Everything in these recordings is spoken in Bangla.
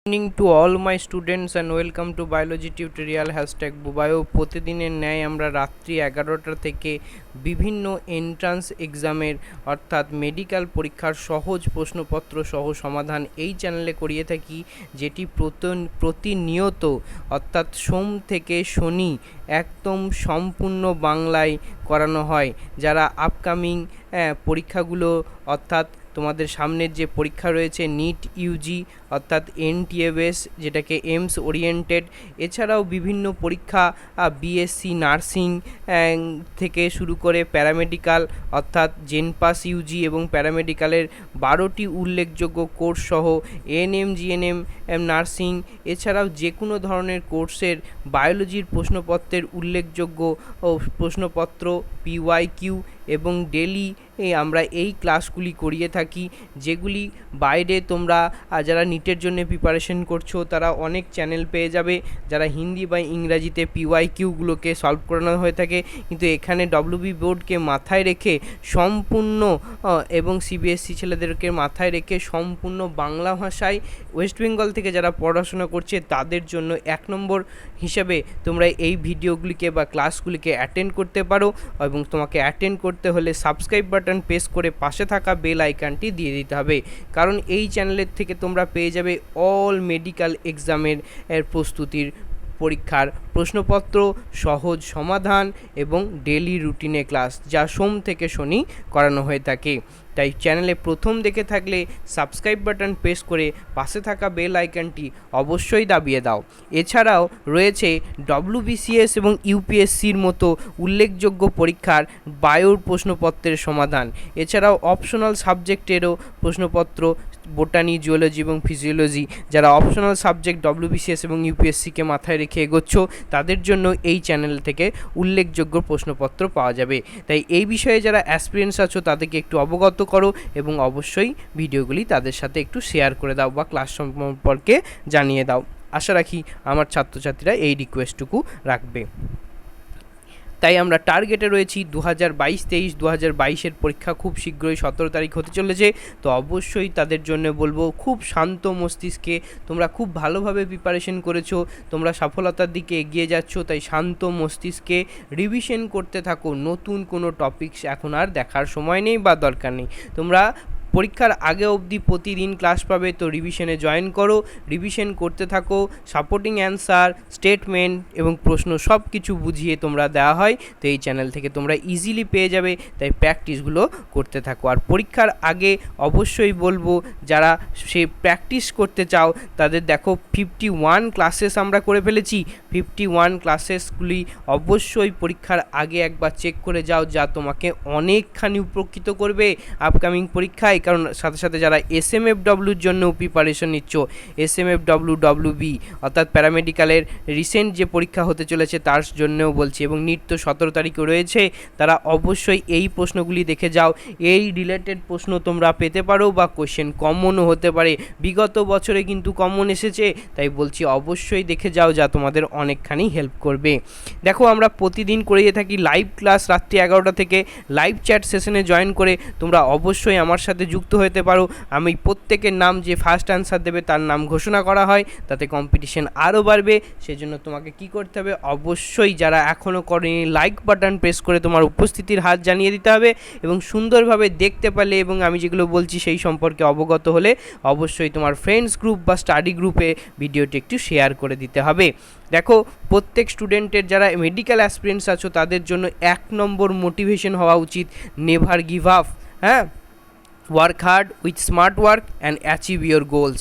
Evening to all my students and welcome to biology tutorial #Bubio। প্রতিদিনের ন্যায় আমরা রাত্রি 11টা থেকে বিভিন্ন এন্ট্রান্স এক্সামের অর্থাৎ মেডিকেল পরীক্ষার সহজ প্রশ্নপত্র সহ সমাধান এই চ্যানেলে করিয়ে থাকি, যেটি প্রতিনিয়ত অর্থাৎ সোম থেকে শনি একদম সম্পূর্ণ বাংলায় করানো হয়। যারা আপকামিং পরীক্ষাগুলো অর্থাৎ তোমাদের সামনের যে পরীক্ষা রয়েছে নিট ইউজি অর্থাৎ NTFS যেটাকে এইমস ওরিয়েন্টেড, এছাড়াও বিভিন্ন পরীক্ষা বিএসসি নার্সিং থেকে শুরু করে প্যারামেডিক্যাল অর্থাৎ জেনপাস ইউজি এবং প্যারামেডিক্যালের 12টি উল্লেখযোগ্য কোর্স সহ ANM-GNM নার্সিং, এছাড়াও যে কোনো ধরনের কোর্সের বায়োলজির প্রশ্নপত্রের উল্লেখযোগ্য প্রশ্নপত্র PYQ এবং ডেলি আমরা এই ক্লাসগুলি করিয়ে থাকি, যেগুলি বাইরে তোমরা যারা নিটের জন্য প্রিপারেশন করছো তারা অনেক চ্যানেল পেয়ে যাবে, যারা হিন্দি বা ইংরাজিতে PYQগুলোকে সলভ করানো হয়ে থাকে, কিন্তু এখানে WB বোর্ডকে মাথায় রেখে সম্পূর্ণ এবং CBSE ছেলেদেরকে মাথায় রেখে সম্পূর্ণ বাংলা ভাষায় ওয়েস্ট বেঙ্গল থেকে যারা পড়াশোনা করছে তাদের জন্য 1 নম্বর হিসেবে তোমরা এই ভিডিওগুলিকে বা ক্লাসগুলিকে অ্যাটেন্ড করতে পারো। এবং তোমাকে অ্যাটেন্ড করতে হলে সাবস্ক্রাইব বাটন প্রেস করে পাশে থাকা বেল আইকনটি দিয়ে দিতে হবে, কারণ এই চ্যানেলের থেকে তোমরা পেয়ে যাবে অল মেডিকেল এক্সামের প্রস্তুতির পরীক্ষার প্রশ্নপত্র, সহজ সমাধান এবং ডেলি রুটিনে ক্লাস, যা সোম থেকে শনি করানো হয়ে থাকে। তাই চ্যানেলে প্রথম দেখে থাকলে সাবস্ক্রাইব বাটন প্রেস করে পাশে থাকা বেল আইকনটি অবশ্যই দাবিয়ে দাও। এছাড়াও রয়েছে WBCS এবং UPSCর মতো উল্লেখযোগ্য পরীক্ষার বায়োর প্রশ্নপত্রের সমাধান, এছাড়াও অপশনাল সাবজেক্টেরও প্রশ্নপত্র বোটানি, জুওলজি এবং ফিজিওলজি। যারা অপশনাল সাবজেক্ট WBCS এবং UPSCকে মাথায় রেখে এগোচ্ছ তাদের জন্য এই চ্যানেল থেকে উল্লেখযোগ্য প্রশ্নপত্র পাওয়া যাবে। তাই এই বিষয়ে যারা অ্যাসপিরেন্টস আছো তাদেরকে একটু অবগত করো এবং অবশ্যই ভিডিওগুলি তাদের সাথে একটু শেয়ার করে দাও বা ক্লাস সম্পর্কে জানিয়ে দাও। আশা রাখি আমার ছাত্রছাত্রীরা এই রিকোয়েস্টটুকু রাখবে। তাই আমরা টার্গেটে রয়েছি 2022-23 2022-এর পরীক্ষা খুব শীঘ্রই 17 তারিখ হতে চলেছে। তো অবশ্যই তাদের জন্য বলবো খুব শান্ত মস্তিষ্কে তোমরা খুব ভালোভাবে প্রিপারেশন করেছো, তোমরা সফলতার দিকে এগিয়ে যাচ্ছ, তাই শান্ত মস্তিষ্কে রিভিশন করতে থাকো। নতুন কোনো টপিকস এখন আর দেখার সময় নেই বা দরকার নেই। তোমরা পরীক্ষার আগে অবধি প্রতিদিন ক্লাস পাবে, তো রিভিশনে জয়েন করো, রিভিশন করতে থাকো। সাপোর্টিং অ্যান্সার, স্টেটমেন্ট এবং প্রশ্ন সব কিছু বুঝিয়ে তোমরা দেওয়া হয়, তো এই চ্যানেল থেকে তোমরা ইজিলি পেয়ে যাবে। তাই প্র্যাকটিসগুলো করতে থাকো। আর পরীক্ষার আগে অবশ্যই বলবো যারা সে প্র্যাকটিস করতে চাও তাদের দেখো 51 ক্লাসেস আমরা করে ফেলেছি। 51 ক্লাসেসগুলি অবশ্যই পরীক্ষার আগে একবার চেক করে যাও, যা তোমাকে অনেকখানি উপকৃত করবে আপকামিং পরীক্ষায়। কারণ সাথে সাথে যারা SMFWর জন্য প্রিপারেশন নিচ্ছ, SMFWBE অর্থাৎ প্যারামেডিক্যালের রিসেন্ট যে পরীক্ষা হতে চলেছে তার জন্যও বলছি, এবং নিট তো 17 তারিখে রয়েছে, তারা অবশ্যই এই প্রশ্নগুলি দেখে যাও। এই রিলেটেড প্রশ্ন তোমরা পেতে পারো বা কোশ্চেন কমনও হতে পারে, বিগত বছরে কিন্তু কমন এসেছে, তাই বলছি অবশ্যই দেখে যাও, যা তোমাদের অনেকখানি হেল্প করবে। দেখো আমরা প্রতিদিন করিয়ে থাকি লাইভ ক্লাস রাত্রি 11টা থেকে। লাইভ চ্যাট সেশনে জয়েন করে তোমরা অবশ্যই আমার সাথে যুক্ত হতে পারো। আমি প্রত্যেকের নাম যে ফার্স্ট অ্যান্সার দেবে তার নাম ঘোষণা করা হয়, তাতে কম্পিটিশন আরও বাড়বে। সেজন্য তোমাকে কি করতে হবে, অবশ্যই যারা এখনও করেনি লাইক বাটন প্রেস করে তোমার উপস্থিতির হাত জানিয়ে দিতে হবে, এবং সুন্দরভাবে দেখতে পারলে এবং আমি যেগুলো বলছি সেই সম্পর্কে অবগত হলে অবশ্যই তোমার ফ্রেন্ডস গ্রুপ বা স্টাডি গ্রুপে ভিডিওটি একটু শেয়ার করে দিতে হবে। দেখো প্রত্যেক স্টুডেন্টের যারা মেডিকেল অ্যাসপিরেন্টস আছো তাদের জন্য 1 নম্বর মোটিভেশন হওয়া উচিত, নেভার গিভ আপ। হ্যাঁ, work hard with smart work and achieve your goals.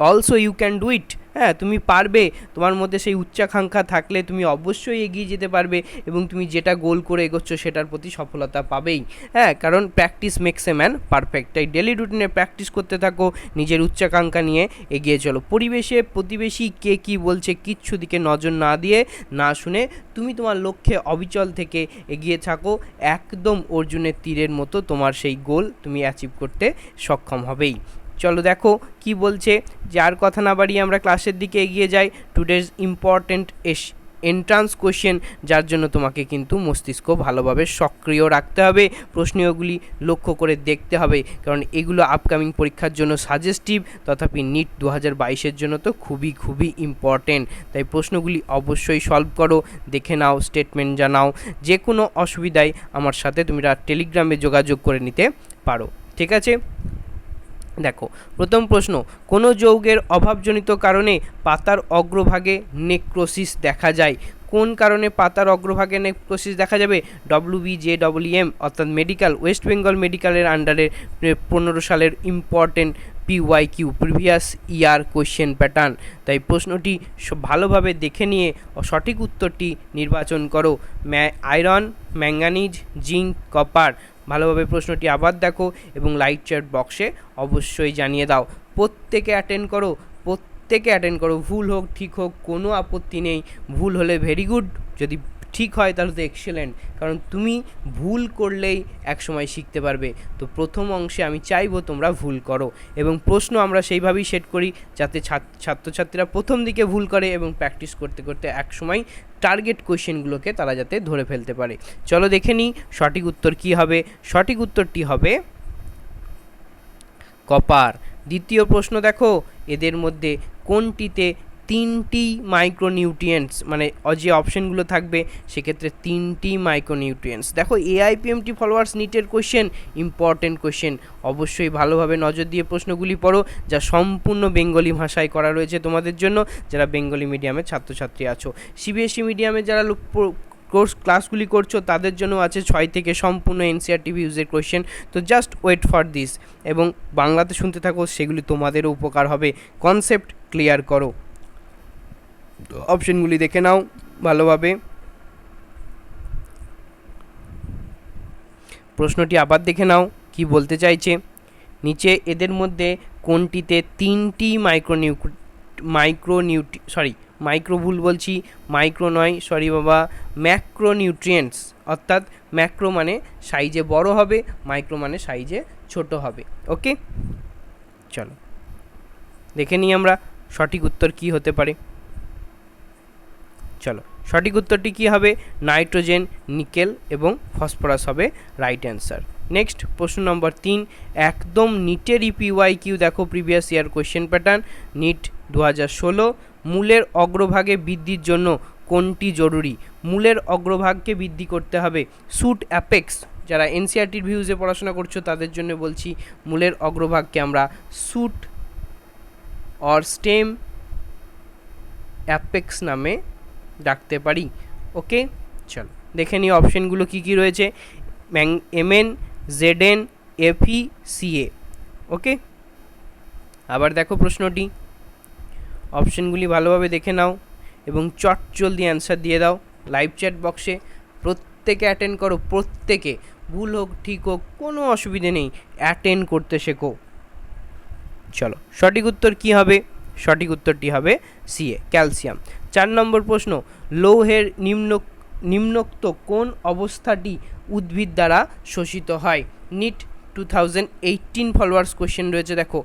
Also you can do it. হ্যাঁ, তুমি পারবে। তোমার মধ্যে সেই উচ্চাকাঙ্ক্ষা থাকলে তুমি অবশ্যই এগিয়ে যেতে পারবে, এবং তুমি যেটা গোল করে এগোচ্ছ সেটার প্রতি সফলতা পাবেই। হ্যাঁ, কারণ practice makes a man perfect. তাই ডেলি রুটিনে প্র্যাকটিস করতে থাকো, নিজের উচ্চাকাঙ্ক্ষা নিয়ে এগিয়ে চলো। পরিবেশে প্রতিবেশী কে কী বলছে কিচ্ছু দিকে নজর না দিয়ে না শুনে তুমি তোমার লক্ষ্যে অবিচল থেকে এগিয়ে থাকো। একদম অর্জুনের তীরের মতো তোমার সেই গোল তুমি অ্যাচিভ করতে সক্ষম হবেই। চলো দেখো কি বলছে, যার কথা না বাড়িয়ে আমরা ক্লাসের দিকে এগিয়ে যাই। টুডেজ ইম্পর্টেন্ট এন্ট্রান্স কোশ্চেন, যার জন্য তোমাকে কিন্তু মস্তিষ্ক ভালোভাবে সক্রিয় রাখতে হবে, প্রশ্নগুলি লক্ষ্য করে দেখতে হবে, কারণ এগুলো আপকামিং পরীক্ষার জন্য সাজেস্টিভ, তথাপি নিট 2022-এর জন্য তো খুবই খুবই ইম্পর্টেন্ট। তাই প্রশ্নগুলি অবশ্যই সলভ করো, দেখে নাও, স্টেটমেন্ট জানাও। যে কোনো অসুবিধায় আমার সাথে তোমরা টেলিগ্রামে যোগাযোগ করে নিতে পারো, ঠিক আছে? দেখো প্রথম প্রশ্ন, কোনো যৌগের অভাবজনিত কারণে পাতার অগ্রভাগে নেক্রোসিস দেখা যায়? কোন কারণে পাতার অগ্রভাগে নেক্রোসিস দেখা যাবে? WBCS অর্থাৎ মেডিকেল, ওয়েস্ট বেঙ্গল মেডিকেলের আন্ডারে 15 সালের important PYQ previous year question pattern. তাই প্রশ্নটি ভালোভাবে দেখে নিয়ে সঠিক উত্তরটি নির্বাচন করো। Iron, manganese, zinc, copper. ভালোভাবে প্রশ্নটি আবার দেখো এবং লাইট চ্যাট বক্সে অবশ্যই জানিয়ে দাও। প্রত্যেকে অ্যাটেন্ড করো, ভুল হোক ঠিক হোক কোনো আপত্তি নেই। ভুল হলে ভেরি গুড, যদি ঠিক হয় তাহলে তো এক্সেলেন্ট, কারণ তুমি ভুল করলেই একসময় শিখতে পারবে। তো প্রথম অংশে আমি চাইবো তোমরা ভুল করো, এবং প্রশ্ন আমরা সেইভাবেই সেট করি যাতে ছাত্রছাত্রীরা প্রথম দিকে ভুল করে এবং প্র্যাকটিস করতে করতে একসময় টার্গেট কোয়েশ্চেনগুলোকে তারা যাতে ধরে ফেলতে পারে। চলো দেখে নিই সঠিক উত্তর কী হবে। সঠিক উত্তরটি হবে কপার। দ্বিতীয় প্রশ্ন দেখো, এদের মধ্যে কোনটিতে 3টি মাইক্রোনিউট্রিয়েন্টস, মানে যে অপশানগুলো থাকবে সেক্ষেত্রে 3টি মাইক্রোনিউট্রিয়েন্টস। দেখো AIPMT ফলোয়ার্স নিটের কোয়েশ্চেন, ইম্পর্টেন্ট কোয়েশ্চেন, অবশ্যই ভালোভাবে নজর দিয়ে প্রশ্নগুলি পড়ো, যা সম্পূর্ণ বেঙ্গলি ভাষায় করা রয়েছে তোমাদের জন্য, যারা বেঙ্গলি মিডিয়ামের ছাত্রছাত্রী আছো। CBSE মিডিয়ামে যারা ক্লাসগুলি করছো তাদের জন্য আছে 6 থেকে সম্পূর্ণ NCERT ভিউজের কোয়েশ্চেন। তো জাস্ট ওয়েট ফর দিস, এবং বাংলাতে শুনতে থাকো, সেগুলি তোমাদেরও উপকার হবে। কনসেপ্ট ক্লিয়ার করো, অপশনগুলি দেখে নাও ভালোভাবে। প্রশ্নটি আবার দেখে নাও কি বলতে চাইছে। নিচে এদের মধ্যে কোনটিতে 3টি ম্যাক্রোনিউট্রিয়েন্টস, অর্থাৎ ম্যাক্রো মানে সাইজে বড় হবে, মাইক্রো মানে সাইজে ছোট হবে। ওকে, চলো দেখে নিই আমরা সঠিক উত্তর কি হতে পারে। চলো সঠিক উত্তরটি কি হবে? নাইট্রোজেন, নিকেল এবং ফসফরাস হবে রাইট অ্যান্সার। নেক্সট প্রশ্ন নম্বর 3, একদম নিটেরই PYQ দেখো previous year question pattern, NEET 2016। মূলের অগ্রভাগে বৃদ্ধির জন্য কোনটি জরুরি? মূলের অগ্রভাগকে বৃদ্ধি করতে হবে। শুট অ্যাপেক্স, যারা NCERT ভিউজে পড়াশোনা করছো তাদের জন্য বলছি, মূলের অগ্রভাগকে আমরা শুট অর স্টেম অ্যাপেক্স নামে ডাকতে পারি। ওকে, চলো দেখে নিই অপশানগুলো কী কী রয়েছে। MN, ZN, FE, CA। ওকে, আবার দেখো প্রশ্নটি, অপশানগুলি ভালোভাবে দেখে নাও এবং জলদি অ্যান্সার দিয়ে দাও লাইভ চ্যাট বক্সে। প্রত্যেকে অ্যাটেন্ড করো, প্রত্যেকে, ভুল হোক ঠিক হোক কোনো অসুবিধে নেই, অ্যাটেন্ড করতে শেখো। চলো সঠিক উত্তর কি হবে? সঠিক উত্তরটি হবে CA, ক্যালসিয়াম। 4 নম্বর প্রশ্ন, লৌহের নিম্নোক্ত কোন অবস্থাটি উদ্ভিদ দ্বারা শোষিত হয়? নিট 2018 ফলোয়ার্স কোয়েশ্চেন রয়েছে। দেখো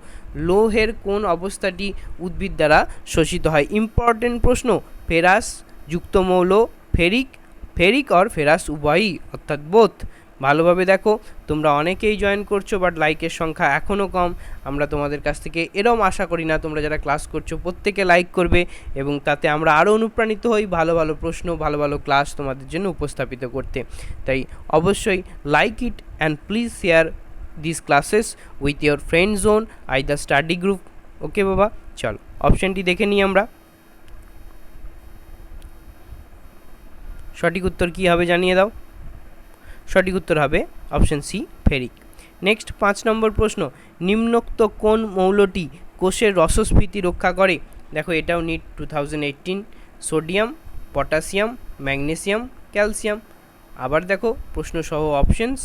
লৌহের কোন অবস্থাটি উদ্ভিদ দ্বারা শোষিত হয়? ইম্পর্টেন্ট প্রশ্ন। ফেরাস, যুক্তমৌল, ফেরিক অর ফেরাস উভয়ই, অর্থাৎ বোথ। ভালোভাবে দেখো, তোমরা অনেকেই জয়েন করছো বাট লাইকের সংখ্যা এখনও কম। আমরা তোমাদের কাছ থেকে এরম আশা করি না, তোমরা যারা ক্লাস করছো প্রত্যেকে লাইক করবে এবং তাতে আমরা আরও অনুপ্রাণিত হই ভালো ভালো প্রশ্ন, ভালো ভালো ক্লাস তোমাদের জন্য উপস্থাপিত করতে। তাই অবশ্যই like it and please share this classes with your friend zone, either study group. Okay বাবা, চলো অপশানটি দেখে নিই আমরা। সঠিক উত্তর কী হবে জানিয়ে দাও। সঠিক উত্তর হবে অপশান সি, ফেরিক। নেক্সট 5 নম্বর প্রশ্ন, নিম্নোক্ত কোন মৌলটি কোষের রসস্ফীতি রক্ষা করে? দেখো এটাও NEET 2018, sodium, potassium, magnesium, calcium. আবার দেখো প্রশ্ন সহ অপশানস,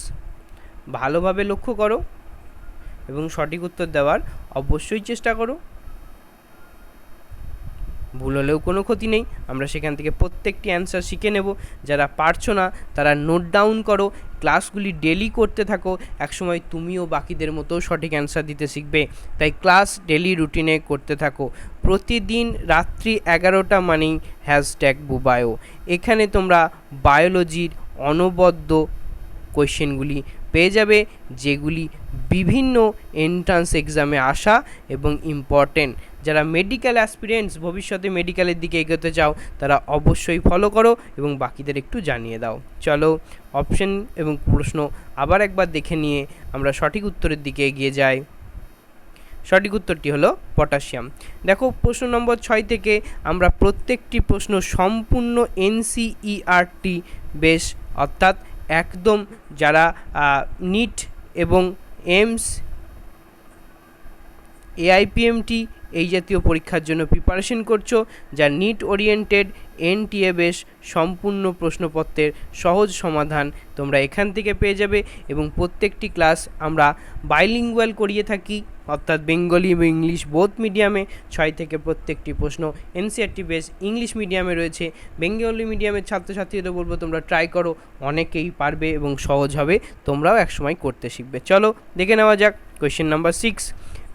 ভালোভাবে লক্ষ্য করো এবং সঠিক উত্তর দেওয়ার অবশ্যই চেষ্টা করো। ভুল হলেও কোনো ক্ষতি নেই, আমরা সেখান থেকে প্রত্যেকটি অ্যান্সার শিখে নেব। যারা পারছো না তারা নোট ডাউন করো ক্লাসগুলি ডেলি করতে থাকো, একসময় তুমিও বাকিদের মতো সঠিক অ্যান্সার দিতে শিখবে। তাই ক্লাস ডেলি রুটিনে করতে থাকো। প্রতিদিন রাত্রি 11টা মানেই #বুবায়ো। এখানে তোমরা বায়োলজির অনবদ্য কোয়েশ্চেনগুলি পেয়ে যাবে, যেগুলি বিভিন্ন এন্ট্রান্স এক্সামে আসা এবং ইম্পর্টেন্ট। যারা মেডিকেল অ্যাসপিরেন্টস, ভবিষ্যতে মেডিকেলের দিকে এগোতে চাও, তারা অবশ্যই ফলো করো এবং বাকিদের একটু জানিয়ে দাও। চলো অপশন এবং প্রশ্ন আবার একবার দেখে নিয়ে আমরা সঠিক উত্তরের দিকে এগিয়ে যাই। সঠিক উত্তরটি হলো পটাশিয়াম। দেখো প্রশ্ন নম্বর 6 থেকে আমরা প্রত্যেকটি প্রশ্ন সম্পূর্ণ NCERT বেশ, অর্থাৎ একদম যারা নিট এবং এইমস, AIPMT এই জাতীয় পরীক্ষার জন্য প্রিপারেশন করছো, যা নিট ওরিয়েন্টেড NTA বেশ সম্পূর্ণ প্রশ্নপত্রের সহজ সমাধান তোমরা এখান থেকে পেয়ে যাবে। এবং প্রত্যেকটি ক্লাস আমরা বাইলিঙ্গুয়াল করিয়ে থাকি, অর্থাৎ বেঙ্গলি এবং ইংলিশ বোথ মিডিয়ামে। 6 থেকে প্রত্যেকটি প্রশ্ন NCERT বেস ইংলিশ মিডিয়ামে রয়েছে। বেঙ্গলি মিডিয়ামের ছাত্রছাত্রীদের বলবো তোমরা ট্রাই করো, অনেকেই পারবে এবং সহজ হবে, তোমরাও একসময় করতে শিখবে। চলো দেখে নেওয়া যাক question number 6।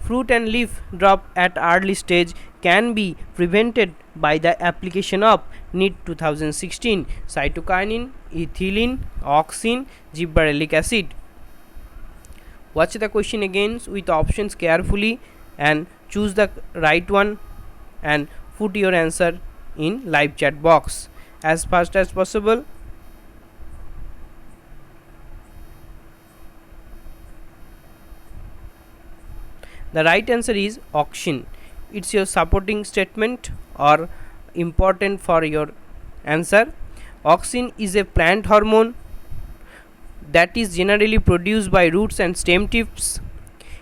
Fruit and leaf drop at early stage can be prevented by the application of NEET 2016 cytokinin, ethylene, auxin, gibberellic acid. Watch the question again with options carefully and choose the right one and put your answer in live chat box as fast as possible. The right answer is auxin. It's your supporting statement or important for your answer. Auxin is a plant hormone that is generally produced by roots and stem tips.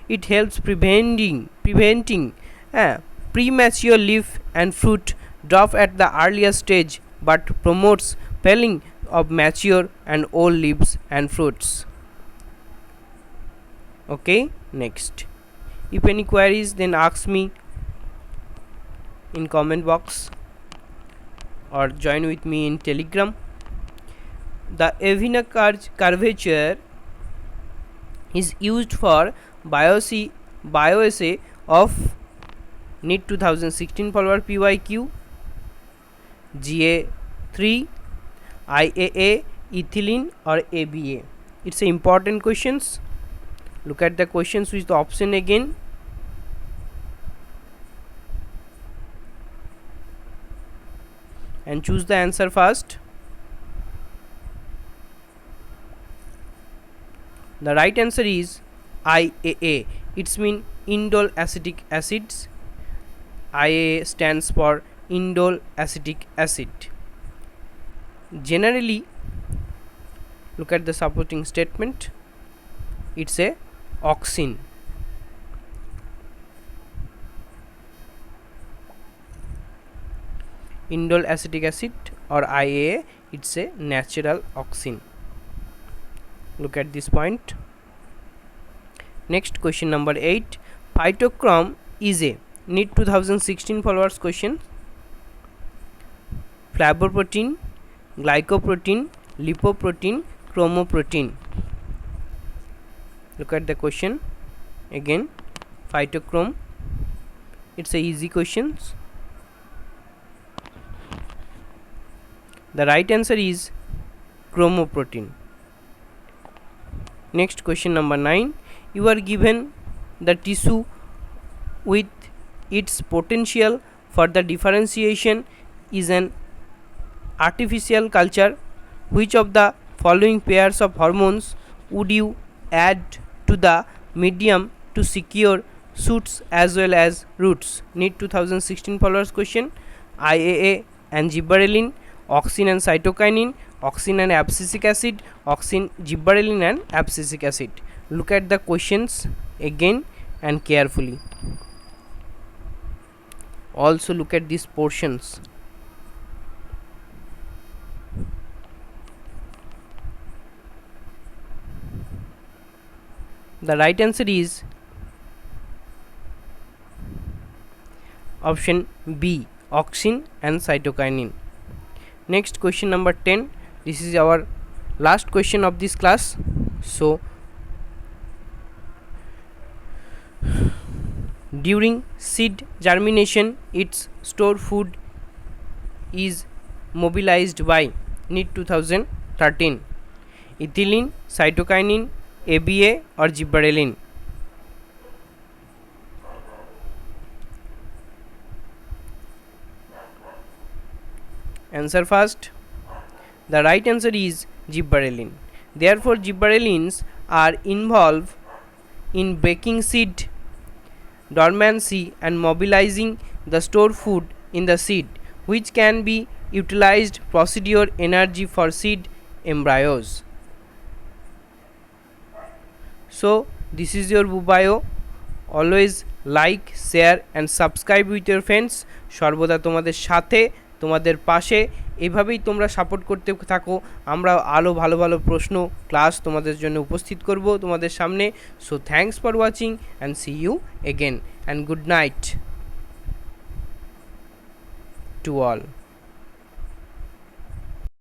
It helps preventing premature leaf and fruit drop at the earlier stage, but promotes felling of mature and old leaves and fruits. Okay, next. If any queries, then ask me in comment box or join with me in Telegram. The Avena curvature is used for bioassay of NEET 2016 follower PYQ, GA3, IAA, ethylene or ABA. It's a important questions. Look at the questions with the option again. And choose the answer first. The right answer is IAA. It's mean indole acetic acids. IAA stands for indole acetic acid. Generally, look at the supporting statement. It's a auxin. Indole acetic acid or IAA, it's a natural auxin. Look at this point. Next question number 8. Phytochrome is a NEET 2016 followers question. Flavoprotein, glycoprotein, lipoprotein, chromoprotein. Look at the question again. Phytochrome, it's a easy questions. The right answer is chromoprotein. Next question number 9. You are given the tissue with its potential for the differentiation is an artificial culture. Which of the following pairs of hormones would you add to the medium to secure shoots as well as roots? NEET 2016 followers question. IAA and gibberellin, auxin and cytokinin, auxin and abscisic acid, auxin, gibberellin and abscisic acid. Look at the questions again and carefully. Also look at these portions. The right answer is option B, auxin and cytokinin. Next question number 10. This is our last question of this class. So during seed germination its store food is mobilized by Neet 2013, ethylene, cytokinin, ABA or gibberellin. Answer first. The right answer is gibberellin. Therefore gibberellins are involved in breaking seed dormancy and mobilizing the stored food in the seed, which can be utilized procedure energy for seed embryos. So this is your Bubio. Always like, share and subscribe with your friends. সর্বদা তোমাদের সাথে, তোমাদের পাশে এভাবেই তোমরা সাপোর্ট করতে থাকো। আমরা আরও ভালো ভালো প্রশ্ন ক্লাস তোমাদের জন্য উপস্থিত করব তোমাদের সামনে। So thanks for watching and see you again and good night to all.